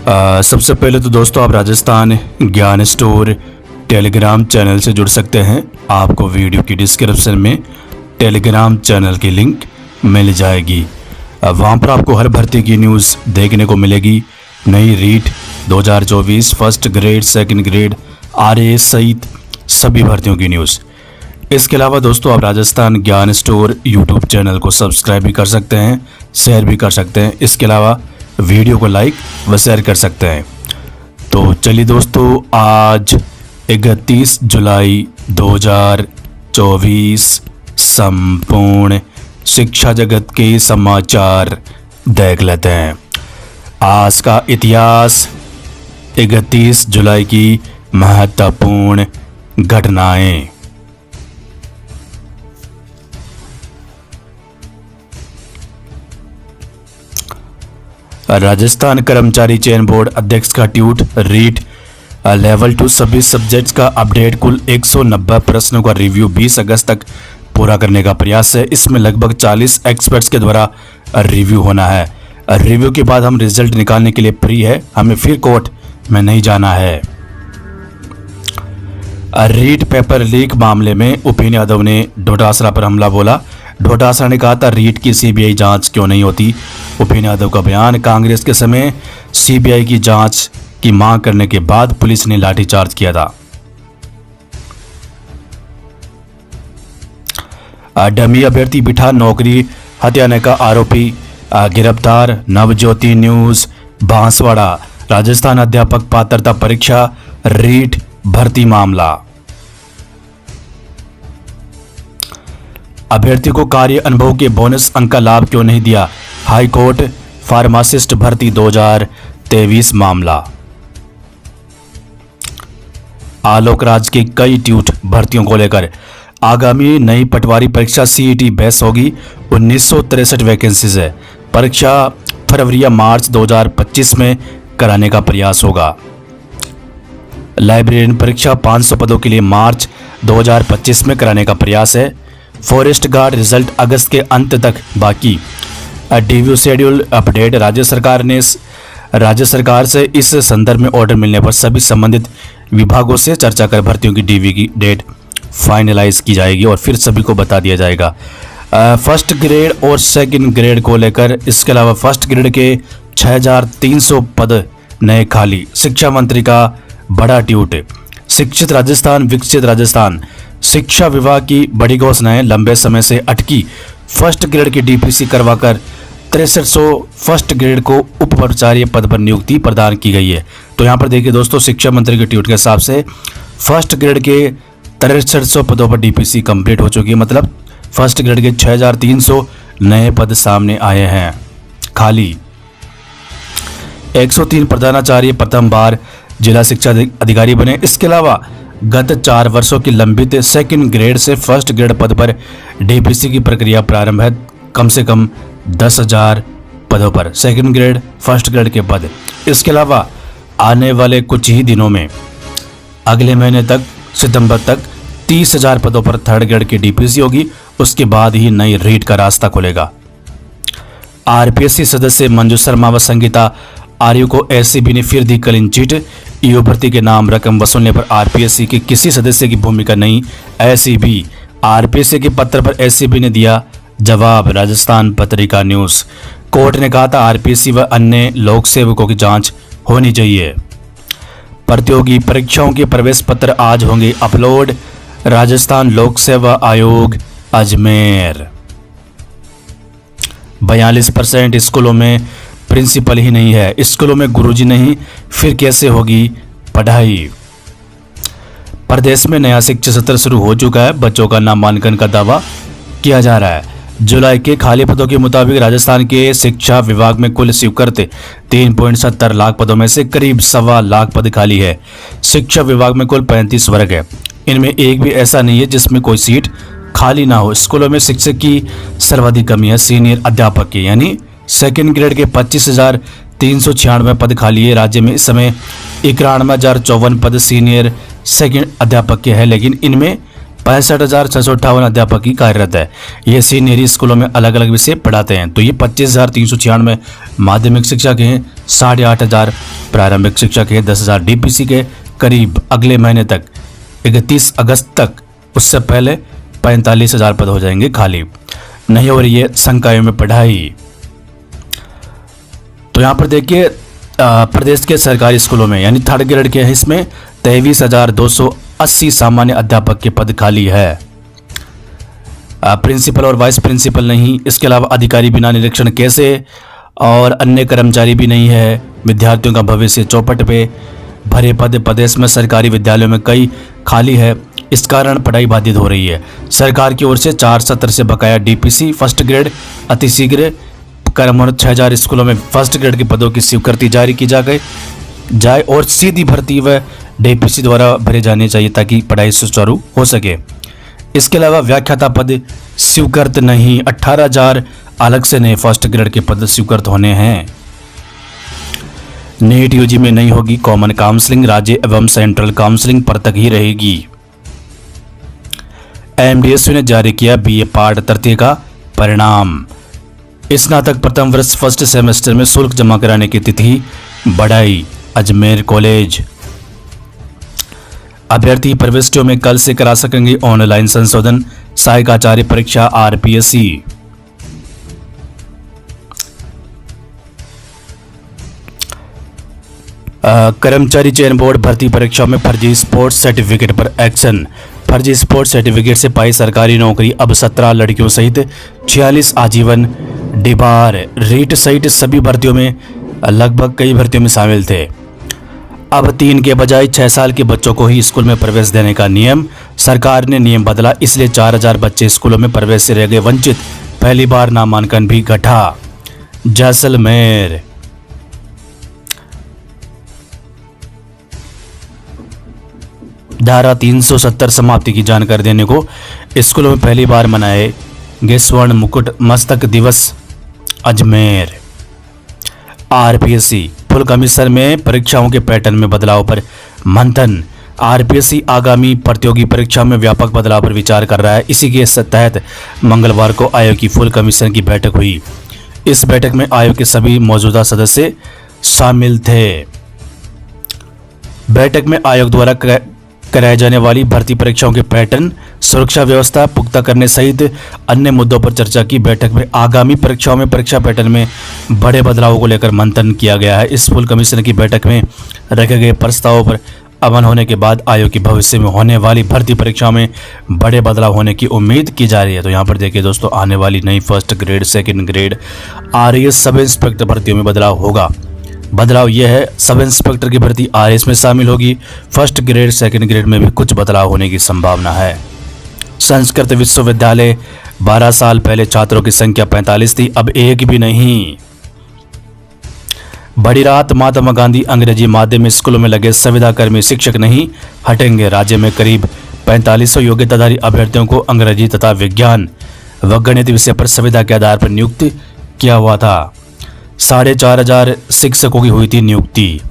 सबसे पहले तो दोस्तों आप राजस्थान ज्ञान स्टोर टेलीग्राम चैनल से जुड़ सकते हैं। आपको वीडियो की डिस्क्रिप्शन में टेलीग्राम चैनल की लिंक मिल जाएगी। वहाँ पर आपको हर भर्ती की न्यूज़ देखने को मिलेगी। नई REET 2024 first grade, second grade, RAS सहित सभी भर्तियों की न्यूज़। इसके अलावा दोस्तों आप राजस्थान ज्ञान स्टोर यूट्यूब चैनल को सब्सक्राइब भी कर सकते हैं, शेयर भी कर सकते हैं। इसके अलावा वीडियो को लाइक व शेयर कर सकते हैं। तो चलिए दोस्तों, आज 31 जुलाई 2024 संपूर्ण शिक्षा जगत के समाचार देख लेते हैं। आज का इतिहास, 31 जुलाई की महत्वपूर्ण घटनाएं। राजस्थान कर्मचारी चयन बोर्ड अध्यक्ष का ट्वीट, रीट लेवल 2 सभी सब्जेक्ट्स का अपडेट। कुल 190 प्रश्नों का रिव्यू 20 अगस्त तक पूरा करने का प्रयास है। इसमें लगभग 40 एक्सपर्ट्स के द्वारा रिव्यू होना है। रिव्यू के बाद हम रिजल्ट निकालने के लिए फ्री है, हमें फिर कोर्ट में नहीं जाना है। रीट पेपर लीक मामले में उपेन्द्र यादव ने डोटासरा पर हमला बोला। डोटासरा ने कहा था रीट की CBI जांच क्यों नहीं होती। उपेन्द्र यादव का बयान, कांग्रेस के समय CBI की जांच की मांग करने के बाद पुलिस ने लाठीचार्ज किया था। डमी अभ्यर्थी बिठा नौकरी हत्याने का आरोपी गिरफ्तार। नवज्योति न्यूज बांसवाड़ा, राजस्थान अध्यापक पात्रता परीक्षा रीट भर्ती मामला। अभ्यर्थी को कार्य अनुभव के बोनस अंक का लाभ क्यों नहीं दिया। हाई कोर्ट, फार्मासिस्ट भर्ती 2023 मामला। आलोक राज के कई ट्वीट भर्तियों को लेकर। आगामी नई पटवारी परीक्षा CET बेस होगी। 1963 वैकेंसीज है। परीक्षा फरवरी या मार्च 2025 में कराने का प्रयास होगा। लाइब्रेरियन परीक्षा 500 पदों के लिए मार्च 2025 में कराने का प्रयास है। फॉरेस्ट गार्ड रिजल्ट अगस्त के अंत तक बाकी। DVU शेड्यूल अपडेट, राज्य सरकार से इस संदर्भ में ऑर्डर मिलने पर सभी संबंधित विभागों से चर्चा कर भर्तियों की DV की डेट फाइनलाइज की जाएगी और फिर सभी को बता दिया जाएगा। फर्स्ट ग्रेड और सेकंड ग्रेड को लेकर। इसके अलावा फर्स्ट ग्रेड के 6300 पद नए खाली। शिक्षा मंत्री का बड़ा ट्वीट, शिक्षित राजस्थान विकसित राजस्थान। शिक्षा विभाग की बड़ी घोषणाएं, लंबे समय से अटकी फर्स्ट ग्रेड की DPC करवाकर 6300 फर्स्ट ग्रेड को उप प्राचार्य पद पर नियुक्ति प्रदान की गई है। तो यहाँ पर देखिए दोस्तों, शिक्षा मंत्री के ट्वीट के हिसाब से फर्स्ट ग्रेड के 6300 पदों पर DPC कंप्लीट हो चुकी है। मतलब फर्स्ट ग्रेड के 6300 नए पद सामने आए हैं खाली। 103 प्रधानाचार्य प्रथम बार जिला शिक्षा अधिकारी बने। इसके अलावा गत 4 वर्षों की लंबित सेकंड ग्रेड से फर्स्ट ग्रेड पद पर DPC की प्रक्रिया प्रारंभ है। कम से कम 10,000 पदों पर सेकंड ग्रेड फर्स्ट ग्रेड के पद। इसके अलावा आने वाले कुछ ही दिनों में, अगले महीने तक, सितंबर तक 30,000 पदों पर थर्ड ग्रेड की DPC होगी। उसके बाद ही नई रीट का रास्ता खुलेगा। RPSC सदस्य मंजू शर्मा व संगीता आर्य को SCB ने फिर दी क्लीन चिट। EO भर्ती के नाम रकम वसूलने पर RPSC के किसी सदस्य की भूमिका नहीं। SCB RPSC के पत्र पर SCB ने दिया जवाब। राजस्थान पत्रिका न्यूज, कोर्ट ने कहा था RPSC व अन्य लोक सेवकों की जांच होनी चाहिए। प्रतियोगी परीक्षाओं के प्रवेश पत्र आज होंगे अपलोड। राजस्थान लोक सेवा आयोग अजमेर। 42% स्कूलों में प्रिंसिपल ही नहीं है। स्कूलों में गुरुजी नहीं, फिर कैसे होगी पढ़ाई। प्रदेश में नया शिक्षा सत्र शुरू हो चुका है। बच्चों का नामांकन का दावा किया जा रहा है। जुलाई के खाली पदों के मुताबिक राजस्थान के शिक्षा विभाग में कुल स्वीकृत 3.70 लाख पदों में से करीब 1.25 लाख पद खाली है। शिक्षा विभाग में कुल 35 वर्ग है। इनमें एक भी ऐसा नहीं है जिसमें कोई सीट खाली ना हो। स्कूलों में शिक्षक की सर्वाधिक कमी है सीनियर अध्यापक की, यानी सेकेंड ग्रेड के 25,396 पद खाली है। राज्य में इस समय 91,054 पद सीनियर सेकेंड अध्यापक के हैं, लेकिन इनमें 65,658 अध्यापक ही कार्यरत है। ये सीनियरी स्कूलों में अलग अलग विषय पढ़ाते हैं। तो ये 25,396 माध्यमिक शिक्षक हैं, 8,500 प्रारंभिक शिक्षक हैं, 10,000 डीपीसी के करीब अगले महीने तक 31 अगस्त तक, उससे पहले 45,000 पद हो जाएंगे खाली। नहीं हो रही है संकायों में पढ़ाई। तो यहाँ पर देखिए प्रदेश के सरकारी स्कूलों में यानी थर्ड ग्रेड के इसमें 23,280 सामान्य अध्यापक के पद खाली है। प्रिंसिपल और वाइस प्रिंसिपल नहीं, इसके अलावा अधिकारी बिना निरीक्षण कैसे और अन्य कर्मचारी भी नहीं है। विद्यार्थियों का भविष्य चौपट पे, भरे पद प्रदेश में सरकारी विद्यालयों में कई खाली है, इस कारण पढ़ाई बाधित हो रही है। सरकार की ओर से 4 सत्र से बकाया डीपीसी फर्स्ट ग्रेड अतिशीघ्र कर्मरत 6,000 स्कूलों में फर्स्ट ग्रेड के पदों की स्वीकृति जारी की जाए और सीधी भर्ती व डीपीसी द्वारा भरे जाने चाहिए ताकि पढ़ाई सुचारू हो सके। इसके अलावा व्याख्याता पद स्वीकृत नहीं, 18,000 अलग से नए फर्स्ट ग्रेड के पद स्वीकृत होने हैं। नीट यूजी में नहीं होगी कॉमन काउंसलिंग, राज्य एवं सेंट्रल काउंसलिंग पर तक ही रहेगी। एमडीएसयू ने जारी किया बीए पाठ तृतीय का परिणाम। स्नातक प्रथम वर्ष फर्स्ट सेमेस्टर में शुल्क जमा कराने की तिथि बढ़ाई। अजमेर कॉलेज अभ्यर्थी प्रविष्टियों में कल से करा सकेंगे ऑनलाइन संशोधन। सहायक आचार्य परीक्षा आरपीएससी। कर्मचारी चयन बोर्ड भर्ती परीक्षा में फर्जी स्पोर्ट्स सर्टिफिकेट पर एक्शन। फर्जी स्पोर्ट्स सर्टिफिकेट से पाई सरकारी नौकरी, अब 17 लड़कियों सहित 46 आजीवन डिबार। रीट सहित सभी भर्तियों में लगभग कई भर्तियों में शामिल थे। अब 3 के बजाय 6 साल के बच्चों को ही स्कूल में प्रवेश देने का नियम। सरकार ने नियम बदला, इसलिए 4,000 बच्चे स्कूलों में प्रवेश से रह गए वंचित। पहली बार नामांकन भी घटा। जैसलमेर धारा 370 समाप्ति की जानकारी देने को स्कूलों में पहली बार मनाएंगे स्वर्ण मुकुट मस्तक दिवस। अजमेर आरपीएससी फुल कमीशन में परीक्षाओं के पैटर्न में बदलाव पर मंथन। आरपीएससी आगामी प्रतियोगी परीक्षा में व्यापक बदलाव पर विचार कर रहा है। इसी के तहत मंगलवार को आयोग की फुल कमीशन की बैठक हुई। इस बैठक में आयोग के सभी मौजूदा सदस्य शामिल थे। बैठक में आयोग द्वारा कराई जाने वाली भर्ती परीक्षाओं के पैटर्न, सुरक्षा व्यवस्था पुख्ता करने सहित अन्य मुद्दों पर चर्चा की। बैठक में आगामी परीक्षाओं में परीक्षा पैटर्न में बड़े बदलावों को लेकर मंथन किया गया है। इस फुल कमीशन की बैठक में रखे गए प्रस्तावों पर अमल होने के बाद आयोग की भविष्य में होने वाली भर्ती परीक्षाओं में बड़े बदलाव होने की उम्मीद की जा रही है। तो यहाँ पर देखिए दोस्तों, आने वाली नई first grade, second grade, RAS sub inspector भर्तियों में बदलाव होगा। बदलाव यह है, सब इंस्पेक्टर की भर्ती आरएएस में शामिल होगी। फर्स्ट ग्रेड सेकंड ग्रेड में भी कुछ बदलाव होने की संभावना है। संस्कृत विश्वविद्यालय 12 साल पहले छात्रों की संख्या 45 थी, अब एक भी नहीं। बड़ी रात, महात्मा गांधी अंग्रेजी माध्यम स्कूलों में लगे संविदाकर्मी शिक्षक नहीं हटेंगे। राज्य में करीब 4500 योग्यताधारी अभ्यर्थियों को अंग्रेजी तथा विज्ञान व गणित विषय पर संविदा के आधार पर नियुक्त किया हुआ था। 4,500 शिक्षकों की हुई थी नियुक्ति।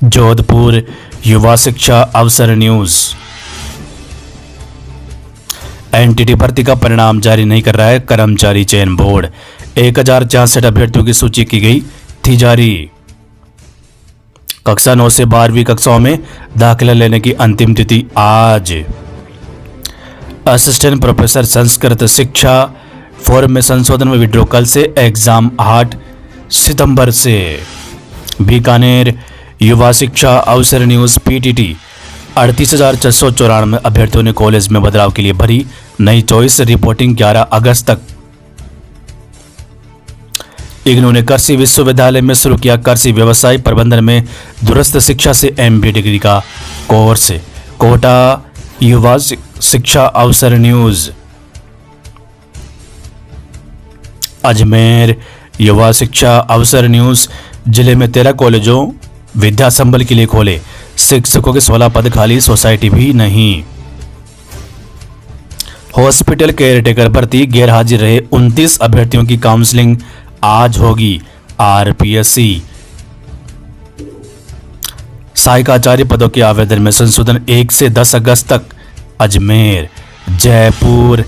जोधपुर युवा शिक्षा अवसर न्यूज। एनटीटी भर्ती का परिणाम जारी नहीं कर रहा है कर्मचारी चयन बोर्ड। 1,064 अभ्यर्थियों की सूची की गई थी जारी। कक्षा 9 से 12वीं कक्षाओं में दाखिला लेने की अंतिम तिथि आज। असिस्टेंट प्रोफेसर संस्कृत शिक्षा फॉर्म में संशोधन में विड्रॉ कल से, एग्जाम 8 सितंबर से। बीकानेर युवा शिक्षा अवसर न्यूज पीटीटी 38,694 अभ्यर्थियों ने कॉलेज में बदलाव के लिए भरी नई चॉइस। रिपोर्टिंग 11 अगस्त तक। इग्नू ने कृषि विश्वविद्यालय में शुरू किया कृषि व्यवसाय प्रबंधन में दूरस्थ शिक्षा से एमबीए डिग्री का कोर्स। कोटा युवा शिक्षा अवसर न्यूज। अजमेर युवा शिक्षा अवसर न्यूज। जिले में 13 कॉलेजों विद्या संबल के लिए खोले। शिक्षकों के 16 पद खाली, सोसाइटी भी नहीं। हॉस्पिटल केयर टेकर भर्ती गैर हाजिर रहे 29 अभ्यर्थियों की काउंसलिंग आज होगी। आरपीएससी सहायक आचार्य पदों के आवेदन में संशोधन 1 से 10 अगस्त तक अजमेर। जयपुर।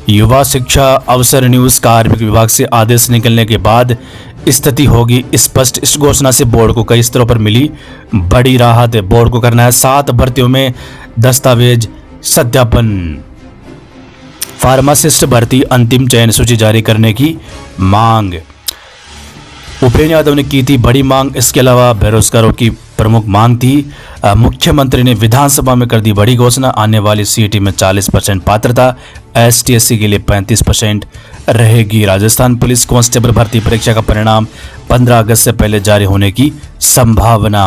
युवा शिक्षा अवसर न्यूज। कार्मिक विभाग से आदेश निकलने के बाद स्थिति होगी स्पष्ट। इस घोषणा से बोर्ड को कई स्तरों पर मिली बड़ी राहत। बोर्ड को करना है 7 भर्तियों में दस्तावेज सत्यापन। फार्मासिस्ट भर्ती अंतिम चयन सूची जारी करने की मांग। उपेंद्र यादव ने की थी बड़ी मांग। इसके अलावा बेरोजगारों की प्रमुख मांग थी। मुख्यमंत्री ने विधानसभा में कर दी बड़ी घोषणा। आने वाली सीईटी में 40% पात्रता, ST/SC के लिए 35% रहेगी। राजस्थान पुलिस कांस्टेबल भर्ती परीक्षा का परिणाम 15 अगस्त से पहले जारी होने की संभावना।